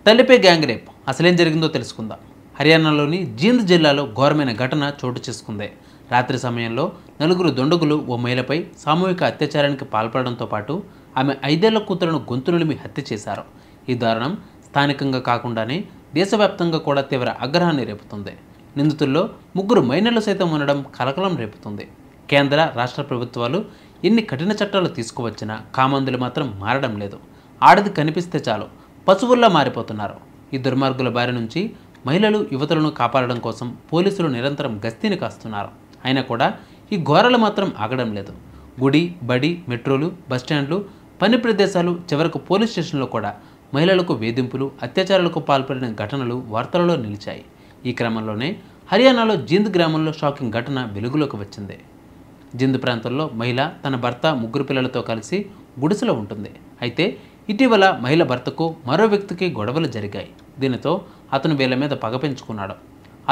తల్లిపై gang rape అసలేం జరిగిందో తెలుసుకుందాం. హర్యానాలోని జీంద్ జిల్లాలో ఘోరమైన ఘటన చోటు చేసుకుంది. రాత్రి సమయంలో నలుగురు దుండగులు ఓ మహిళపై సామూహిక అత్యాచారానికి పాల్పడడంతో పాటు ఆమె 5 ఏళ్ల కూతురును గొంతునులిమి హత్య చేశారు. ఈ దారుణం స్థానికంగా కాకుండానే దేశవ్యాప్తంగా కూడా తీవ్ర ఆగ్రహాన్ని రేపుతుంది. నిందితుల్లో 3 మైనర్లు సైతం ఉండడం కలకలం రేపుతుంది. కేంద్ర రాష్ట్ర ప్రభుత్వాలు ఎన్ని కఠిన చట్టాలు తీసుకువచ్చినా కామందులు మాత్రం మారడం లేదు. ఆడది కనిపిస్తే చాలు పశువుల్లా మారిపోతున్నారు. ఈ దుర్మార్గుల బారి నుంచి మహిళలు యువతులను కాపాడడం కోసం పోలీసులు నిరంతరం గస్తీని కాస్తున్నారు. అయినా కూడా ఈ ఘోరాలు మాత్రం ఆగడం లేదు. గుడి, బడి, మెట్రోలు, బస్టాండ్లు, పని ప్రదేశాలు, చివరకు పోలీస్ స్టేషన్లో కూడా మహిళలకు వేధింపులు, అత్యాచారాలకు పాల్పడిన ఘటనలు వార్తలలో నిలిచాయి. ఈ క్రమంలోనే హర్యానాలో జీంద్ గ్రామంలో షాకింగ్ ఘటన వెలుగులోకి వచ్చింది. జీంద్ ప్రాంతంలో మహిళ తన భర్త 3 పిల్లలతో కలిసి గుడిసెలో ఉంటుంది. అయితే ఇటీవల మహిళ భర్తకు మరో వ్యక్తికి గొడవలు జరిగాయి. దీనితో అతను వీళ్ళ మీద పగ పెంచుకున్నాడు.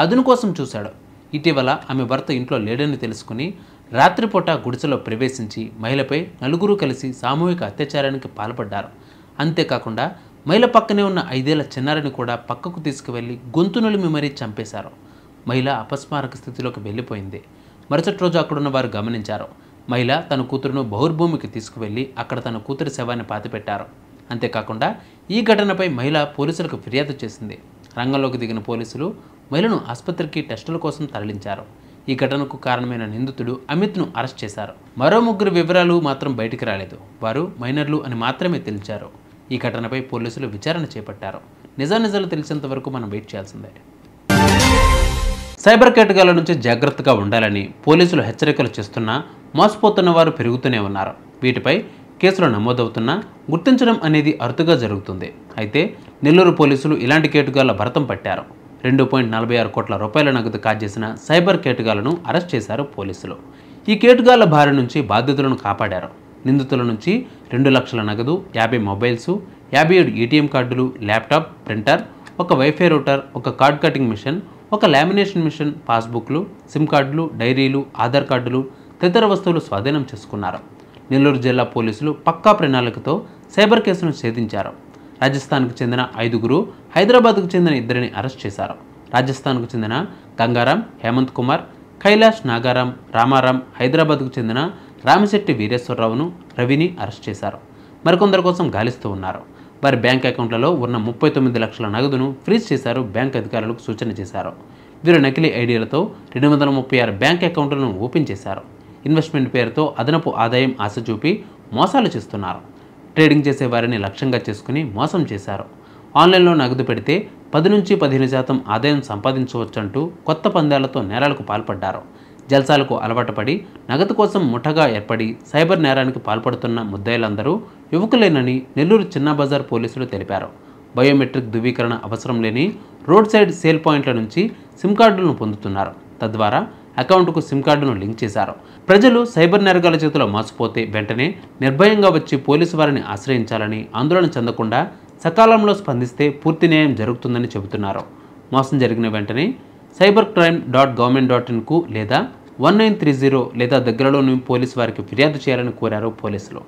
అదును కోసం చూశాడు. ఇటీవల ఆమె భర్త ఇంట్లో లేడని తెలుసుకుని రాత్రిపూట గుడిసెలో ప్రవేశించి మహిళపై నలుగురు కలిసి సామూహిక అత్యాచారానికి పాల్పడ్డారు. అంతేకాకుండా మహిళ పక్కనే ఉన్న 5 ఏళ్ల చిన్నారిని కూడా పక్కకు తీసుకువెళ్లి గొంతు నులిమి మరీ చంపేశారు. మహిళ అపస్మారక స్థితిలోకి వెళ్ళిపోయింది. మరుసటి రోజు అక్కడున్న వారు గమనించారు. మహిళ తన కూతురును బహుర్భూమికి తీసుకువెళ్లి అక్కడ తన కూతురి శవాన్ని పాతిపెట్టారు. అంతేకాకుండా ఈ ఘటనపై మహిళ పోలీసులకు ఫిర్యాదు చేసింది. రంగంలోకి దిగిన పోలీసులు మహిళను ఆసుపత్రికి టెస్టుల కోసం తరలించారు. ఈ ఘటనకు కారణమైన నిందితుడు అమిత్ను అరెస్ట్ చేశారు. మరో 3 వివరాలు మాత్రం బయటికి రాలేదు. వారు మైనర్లు అని మాత్రమే తెలిచారు. ఈ ఘటనపై పోలీసులు విచారణ చేపట్టారు. నిజానిజాలు తెలిసేంత వరకు మనం వెయిట్ చేయాల్సిందే. సైబర్ కేటగాళ్ల నుంచి జాగ్రత్తగా ఉండాలని పోలీసులు హెచ్చరికలు చేస్తున్నా మోసపోతున్న వారు పెరుగుతూనే ఉన్నారు. వీటిపై కేసులు నమోదవుతున్నా గుర్తించడం అనేది అరుదుగా జరుగుతుంది. అయితే నెల్లూరు పోలీసులు ఇలాంటి కేటుగాళ్ల భరతం పట్టారు. 2.46 కోట్ల రూపాయల నగదు కాజేసిన సైబర్ కేటుగాళ్లను అరెస్ట్ చేశారు పోలీసులు. ఈ కేటుగాళ్ల బారి నుంచి బాధితులను కాపాడారు. నిందితుల నుంచి 2 లక్షల నగదు, 50 మొబైల్స్, 57 ఏటీఎం కార్డులు, ల్యాప్టాప్, ప్రింటర్, ఒక వైఫై రూటర్, ఒక కార్డ్ కటింగ్ మిషన్, ఒక లామినేషన్ మిషన్, పాస్బుక్లు, సిమ్ కార్డులు, డైరీలు, ఆధార్ కార్డులు తదితర వస్తువులు స్వాధీనం చేసుకున్నారు. నెల్లూరు జిల్లా పోలీసులు పక్కా ప్రణాళికతో సైబర్ కేసును ఛేదించారు. రాజస్థాన్కు చెందిన 5గురు, హైదరాబాద్కు చెందిన 2ని అరెస్ట్ చేశారు. రాజస్థాన్కు చెందిన గంగారాం, హేమంత్ కుమార్, కైలాష్ నాగారాం, రామారాం, హైదరాబాద్కు చెందిన రామిశెట్టి వీరేశ్వరరావును, రవిని అరెస్ట్ చేశారు. మరికొందరి కోసం గాలిస్తూ ఉన్నారు. వారి బ్యాంక్ అకౌంట్లలో ఉన్న 39 లక్షల నగదును ఫ్రీజ్ చేశారు. బ్యాంక్ అధికారులకు సూచన చేశారు. వీరు నకిలీ ఐడీలతో 236 బ్యాంక్ అకౌంట్లను ఓపెన్ చేశారు. ఇన్వెస్ట్మెంట్ పేరుతో అదనపు ఆదాయం ఆశ చూపి మోసాలు చేస్తున్నారు. ట్రేడింగ్ చేసే వారిని లక్ష్యంగా చేసుకుని మోసం చేశారు. ఆన్లైన్లో నగదు పెడితే 10 నుంచి 15% ఆదాయం సంపాదించవచ్చంటూ కొత్త పందాలతో నేరాలకు పాల్పడ్డారు. జల్సాలకు అలవాటు పడి నగదు కోసం ముఠగా ఏర్పడి సైబర్ నేరానికి పాల్పడుతున్న ముద్దాయిలందరూ యువకులేనని నెల్లూరు చిన్న బజార్ పోలీసులు తెలిపారు. బయోమెట్రిక్ ధృవీకరణ అవసరం లేని రోడ్ సైడ్ సేల్ పాయింట్ల నుంచి సిమ్ కార్డులను పొందుతున్నారు. తద్వారా అకౌంట్కు సిమ్ కార్డును లింక్ చేశారు. ప్రజలు సైబర్ నేరగాల చేతిలో మోసపోతే వెంటనే నిర్భయంగా వచ్చి పోలీసు వారిని ఆశ్రయించాలని, ఆందోళన చెందకుండా సకాలంలో స్పందిస్తే పూర్తి న్యాయం జరుగుతుందని చెబుతున్నారు. మోసం జరిగిన వెంటనే cybercrime.government.in లేదా 1930 లేదా దగ్గరలోని పోలీసు వారికి ఫిర్యాదు చేయాలని కోరారు పోలీసులు.